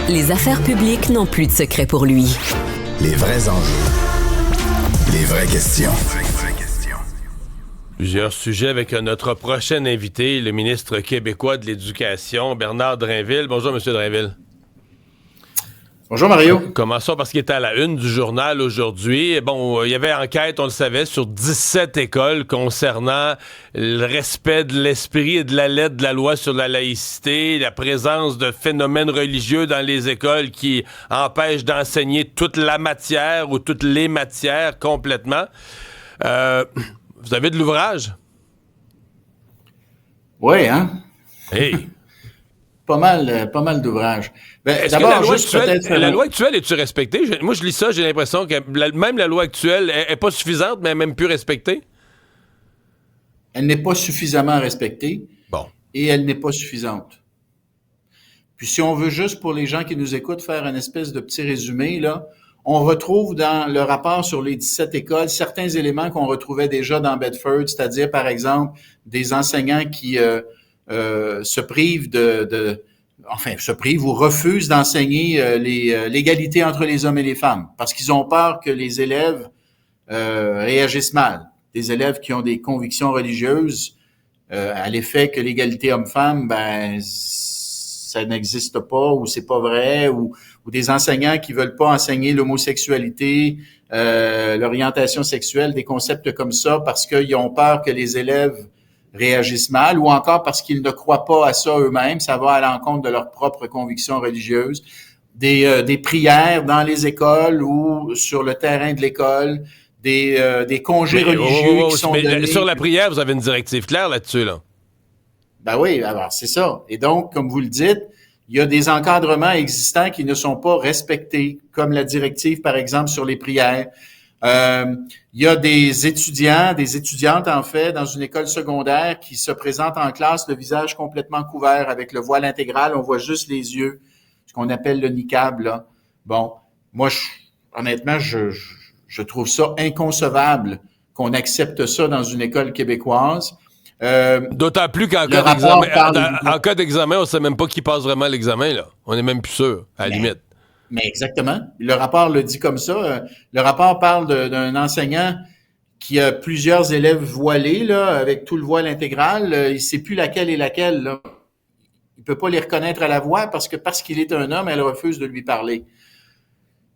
Les affaires publiques n'ont plus de secret pour lui. Les vrais enjeux. Les vraies questions. Plusieurs sujets avec notre prochain invité, le ministre québécois de l'Éducation, Bernard Drinville. Bonjour, M. Drinville. Bonjour Mario. Commençons parce qu'il était à la une du journal aujourd'hui. Bon, il y avait enquête, on le savait, sur 17 écoles concernant le respect de l'esprit et de la lettre de la loi sur la laïcité, la présence de phénomènes religieux dans les écoles qui empêchent d'enseigner toute la matière ou toutes les matières complètement. Vous avez de l'ouvrage? Oui, hein? Hey! Pas mal d'ouvrages. Est-ce d'abord, que la loi actuelle est-tu respectée? Moi, je lis ça, j'ai l'impression que même la loi actuelle est pas suffisante, mais même plus respectée. Elle n'est pas suffisamment respectée. Bon. Et elle n'est pas suffisante. Puis si on veut juste, pour les gens qui nous écoutent, faire une espèce de petit résumé, là, on retrouve dans le rapport sur les 17 écoles certains éléments qu'on retrouvait déjà dans Bedford, c'est-à-dire, par exemple, des enseignants qui se privent se privent ou refusent d'enseigner l'égalité entre les hommes et les femmes parce qu'ils ont peur que les élèves réagissent mal. Des élèves qui ont des convictions religieuses à l'effet que l'égalité homme-femme, ça n'existe pas ou c'est pas vrai, ou des enseignants qui veulent pas enseigner l'homosexualité, l'orientation sexuelle, des concepts comme ça parce qu'ils ont peur que les élèves réagissent mal, ou encore parce qu'ils ne croient pas à ça eux-mêmes, ça va à l'encontre de leurs propres convictions religieuses, des prières dans les écoles ou sur le terrain de l'école, des congés religieux qui sont donnés. Sur la prière, vous avez une directive claire là-dessus, là? Ben oui, alors c'est ça. Et donc, comme vous le dites, il y a des encadrements existants qui ne sont pas respectés, comme la directive, par exemple, sur les prières. Il y a des étudiants, des étudiantes en fait, dans une école secondaire qui se présentent en classe le visage complètement couvert avec le voile intégral, on voit juste les yeux, ce qu'on appelle le niqab, là. Bon, moi, honnêtement, je trouve ça inconcevable qu'on accepte ça dans une école québécoise. D'autant plus qu'en cas d'examen, on ne sait même pas qui passe vraiment l'examen, là. On n'est même plus sûr, à la limite. Mais exactement. Le rapport le dit comme ça. Le rapport parle d'un enseignant qui a plusieurs élèves voilés, là, avec tout le voile intégral. Il ne sait plus laquelle est laquelle, là. Il peut pas les reconnaître à la voix parce qu'il est un homme, elle refuse de lui parler.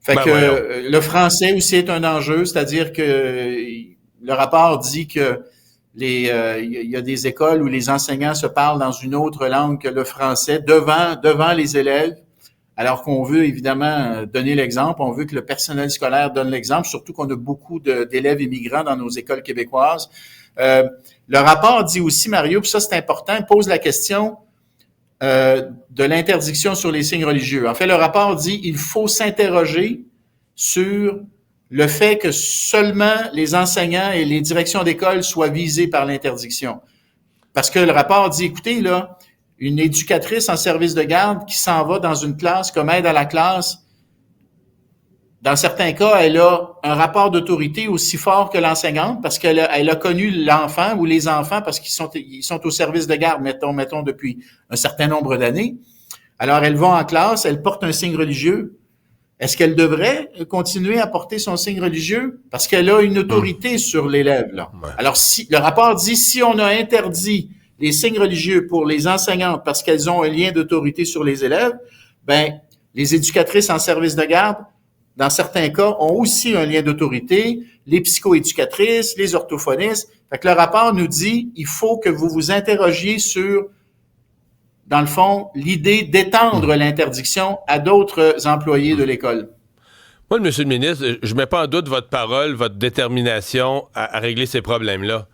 Fait que le français aussi est un enjeu, c'est-à-dire que le rapport dit que il y a des écoles où les enseignants se parlent dans une autre langue que le français devant les élèves. Alors qu'on veut évidemment donner l'exemple, on veut que le personnel scolaire donne l'exemple, surtout qu'on a beaucoup d'élèves immigrants dans nos écoles québécoises. Le rapport dit aussi, Mario, puis ça c'est important, pose la question de l'interdiction sur les signes religieux. En fait, le rapport dit il faut s'interroger sur le fait que seulement les enseignants et les directions d'école soient visés par l'interdiction. Parce que le rapport dit, écoutez, là, une éducatrice en service de garde qui s'en va dans une classe comme aide à la classe, dans certains cas, elle a un rapport d'autorité aussi fort que l'enseignante parce qu'elle a connu l'enfant ou les enfants parce qu'ils sont au service de garde, mettons depuis un certain nombre d'années. Alors, elle va en classe, elle porte un signe religieux. Est-ce qu'elle devrait continuer à porter son signe religieux? Parce qu'elle a une autorité sur l'élève, là. Ouais. Alors, le rapport dit, si on a interdit les signes religieux pour les enseignantes parce qu'elles ont un lien d'autorité sur les élèves, les éducatrices en service de garde, dans certains cas, ont aussi un lien d'autorité, les psychoéducatrices, les orthophonistes. Fait que le rapport nous dit, il faut que vous vous interrogiez sur, dans le fond, l'idée d'étendre l'interdiction à d'autres employés de l'école. Moi, monsieur le ministre, je mets pas en doute votre parole, votre détermination à régler ces problèmes-là.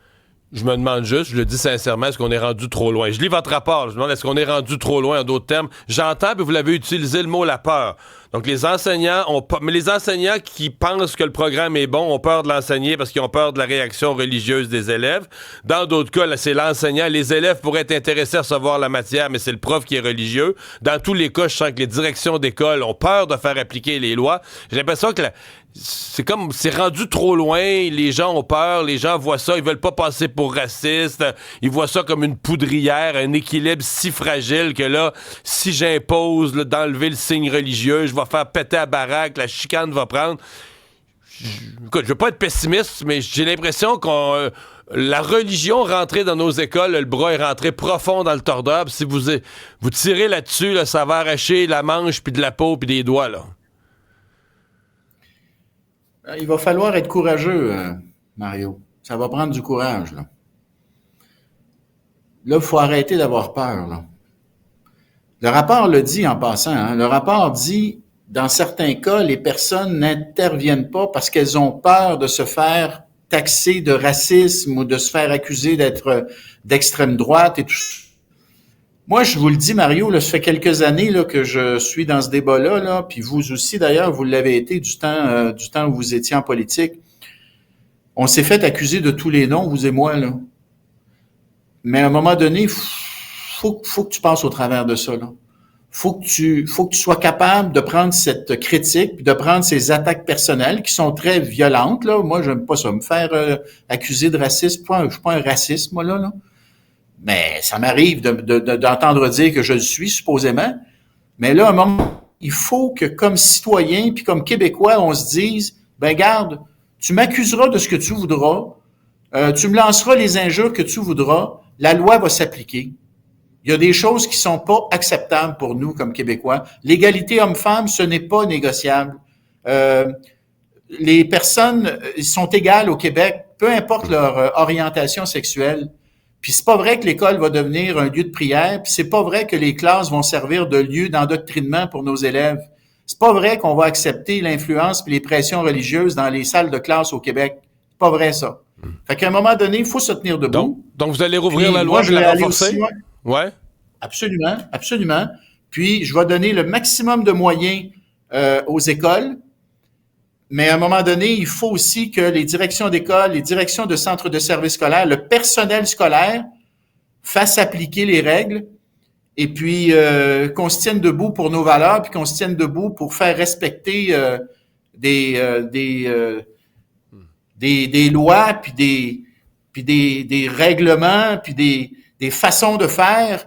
Je me demande juste, je le dis sincèrement, est-ce qu'on est rendu trop loin? Je lis votre rapport, je me demande est-ce qu'on est rendu trop loin, en d'autres termes. J'entends, puis vous l'avez utilisé le mot la peur. Donc les enseignants mais les enseignants qui pensent que le programme est bon ont peur de l'enseigner parce qu'ils ont peur de la réaction religieuse des élèves. Dans d'autres cas, là, c'est l'enseignant. Les élèves pourraient être intéressés à recevoir la matière, mais c'est le prof qui est religieux. Dans tous les cas, je sens que les directions d'école ont peur de faire appliquer les lois. J'ai l'impression que c'est rendu trop loin, les gens ont peur, les gens voient ça, ils veulent pas passer pour racistes, ils voient ça comme une poudrière, un équilibre si fragile que là, si j'impose là, d'enlever le signe religieux, je vais faire péter la baraque, la chicane va prendre. Écoute, je veux pas être pessimiste, mais j'ai l'impression qu'on la religion rentrée dans nos écoles, le bras est rentré profond dans le tordeur, si vous tirez là-dessus, là, ça va arracher la manche, puis de la peau, puis des doigts, là. Il va falloir être courageux, Mario. Ça va prendre du courage, là. Là, il faut arrêter d'avoir peur, là. Le rapport le dit en passant, hein. Le rapport dit, dans certains cas, les personnes n'interviennent pas parce qu'elles ont peur de se faire taxer de racisme ou de se faire accuser d'être d'extrême droite et tout ça. Moi, je vous le dis, Mario, là, ça fait quelques années là, que je suis dans ce débat-là, là, puis vous aussi, d'ailleurs, vous l'avez été du temps où vous étiez en politique. On s'est fait accuser de tous les noms, vous et moi, là. Mais à un moment donné, faut que tu passes au travers de ça, là. Faut que tu sois capable de prendre cette critique, puis de prendre ces attaques personnelles qui sont très violentes, là. Moi, j'aime pas ça, me faire accuser de racisme. Je suis pas un raciste, moi, là. Mais ça m'arrive d'entendre dire que je le suis, supposément. Mais là, à un moment, il faut que, comme citoyen puis comme Québécois, on se dise, ben garde, tu m'accuseras de ce que tu voudras, tu me lanceras les injures que tu voudras, la loi va s'appliquer. Il y a des choses qui sont pas acceptables pour nous comme Québécois. L'égalité homme-femme, ce n'est pas négociable. Les personnes sont égales au Québec, peu importe leur orientation sexuelle. Puis c'est pas vrai que l'école va devenir un lieu de prière, puis c'est pas vrai que les classes vont servir de lieu d'endoctrinement pour nos élèves. C'est pas vrai qu'on va accepter l'influence puis les pressions religieuses dans les salles de classe au Québec. C'est pas vrai, ça. Fait qu'à un moment donné, il faut se tenir debout. Donc vous allez rouvrir puis la loi, moi, je la renforcer? Ouais. Absolument, absolument. Puis je vais donner le maximum de moyens aux écoles. Mais à un moment donné, il faut aussi que les directions d'école, les directions de centres de services scolaires, le personnel scolaire fassent appliquer les règles et puis qu'on se tienne debout pour nos valeurs, puis qu'on se tienne debout pour faire respecter des lois, puis des règlements, puis des façons de faire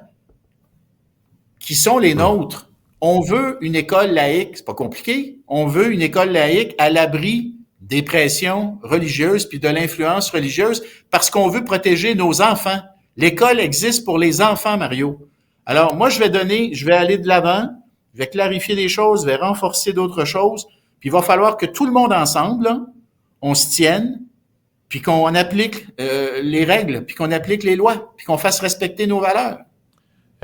qui sont les nôtres. On veut une école laïque, c'est pas compliqué. On veut une école laïque à l'abri des pressions religieuses puis de l'influence religieuse parce qu'on veut protéger nos enfants. L'école existe pour les enfants, Mario. Alors, moi, je vais aller de l'avant, je vais clarifier des choses, je vais renforcer d'autres choses, puis il va falloir que tout le monde ensemble, là, on se tienne, puis qu'on applique les règles, puis qu'on applique les lois, puis qu'on fasse respecter nos valeurs.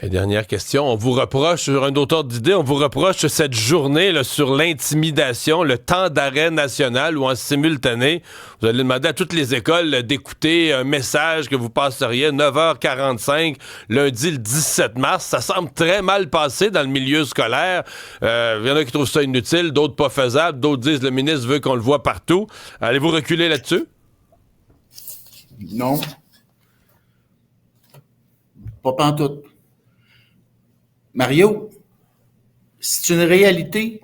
Et dernière question, on vous reproche, sur un autre ordre d'idée, on vous reproche cette journée là, sur l'intimidation, le temps d'arrêt national ou en simultané. Vous allez demander à toutes les écoles là, d'écouter un message que vous passeriez 9h45 lundi le 17 mars. Ça semble très mal passé dans le milieu scolaire. Il y en a qui trouvent ça inutile, d'autres pas faisable, d'autres disent le ministre veut qu'on le voit partout. Allez-vous reculer là-dessus? Non. Pas pantoute. Mario, c'est une réalité.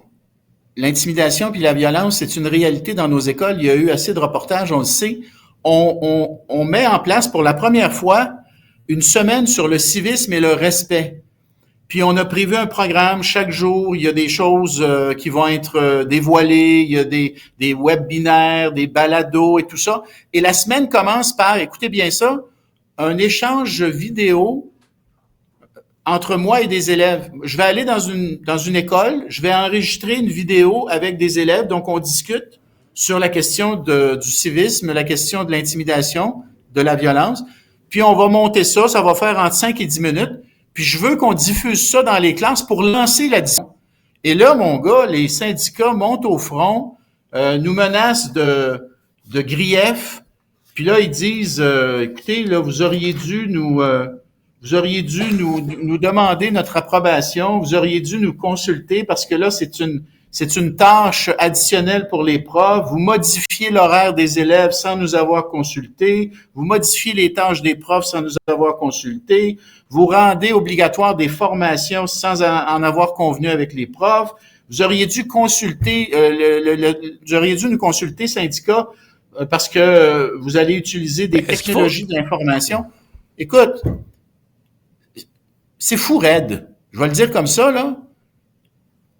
L'intimidation puis la violence, c'est une réalité dans nos écoles. Il y a eu assez de reportages, on le sait. On met en place pour la première fois une semaine sur le civisme et le respect. Puis on a prévu un programme chaque jour. Il y a des choses qui vont être dévoilées. Il y a des webinaires, des balados et tout ça. Et la semaine commence par, écoutez bien ça, un échange vidéo entre moi et des élèves. Je vais aller dans une école, je vais enregistrer une vidéo avec des élèves, donc on discute sur la question du civisme, la question de l'intimidation, de la violence, puis on va monter ça, ça va faire entre 5 et 10 minutes, puis je veux qu'on diffuse ça dans les classes pour lancer la discussion. Et là, mon gars, les syndicats montent au front, nous menacent de griefs, puis là, ils disent, écoutez, là, vous auriez dû nous demander notre approbation, vous auriez dû nous consulter parce que là, c'est une tâche additionnelle pour les profs. Vous modifiez l'horaire des élèves sans nous avoir consultés. Vous modifiez les tâches des profs sans nous avoir consultés. Vous rendez obligatoire des formations sans en avoir convenu avec les profs. Vous auriez dû consulter, vous auriez dû nous consulter, syndicats, parce que vous allez utiliser des technologies d'information. Écoute, c'est fou raide. Je vais le dire comme ça, là.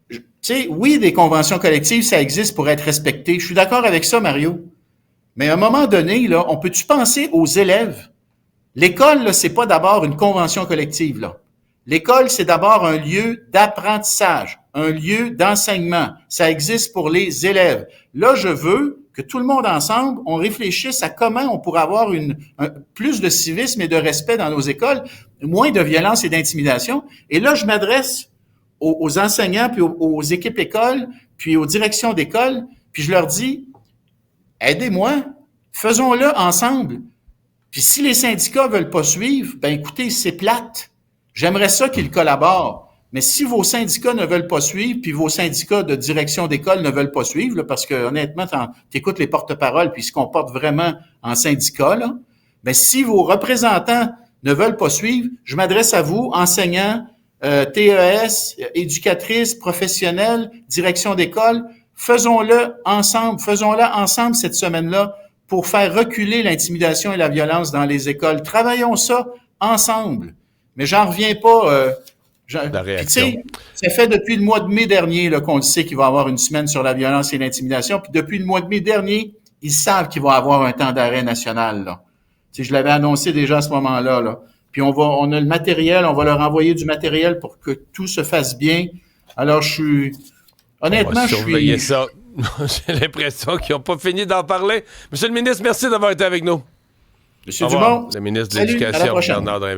Tu sais, oui, des conventions collectives, ça existe pour être respecté. Je suis d'accord avec ça, Mario. Mais à un moment donné, là, on peut-tu penser aux élèves? L'école, là, c'est pas d'abord une convention collective, là. L'école, c'est d'abord un lieu d'apprentissage, un lieu d'enseignement. Ça existe pour les élèves. Là, je veux que tout le monde ensemble, on réfléchisse à comment on pourrait avoir plus de civisme et de respect dans nos écoles, moins de violence et d'intimidation. Et là, je m'adresse aux enseignants, puis aux équipes écoles, puis aux directions d'école, puis je leur dis, aidez-moi, faisons-le ensemble. Puis si les syndicats veulent pas suivre, ben écoutez, c'est plate. J'aimerais ça qu'ils collaborent. Mais si vos syndicats ne veulent pas suivre, puis vos syndicats de direction d'école ne veulent pas suivre, là, parce que honnêtement, t'écoutes les porte-paroles, puis ils se comportent vraiment en syndicats, là, ben si vos représentants ne veulent pas suivre, je m'adresse à vous, enseignants, TES, éducatrices, professionnels, direction d'école, faisons-le ensemble cette semaine-là pour faire reculer l'intimidation et la violence dans les écoles. Travaillons ça ensemble. Mais j'en reviens pas. La réaction. Ça fait depuis le mois de mai dernier là, qu'on le sait qu'il va y avoir une semaine sur la violence et l'intimidation. Puis depuis le mois de mai dernier, ils savent qu'il va y avoir un temps d'arrêt national. Là. Je l'avais annoncé déjà à ce moment-là. Là. Puis on a le matériel, on va leur envoyer du matériel pour que tout se fasse bien. Alors honnêtement, on va surveiller ça. J'ai l'impression qu'ils n'ont pas fini d'en parler. Monsieur le ministre, merci d'avoir été avec nous. Monsieur Dumont, le ministre de salut, l'Éducation, Bernard Drinville.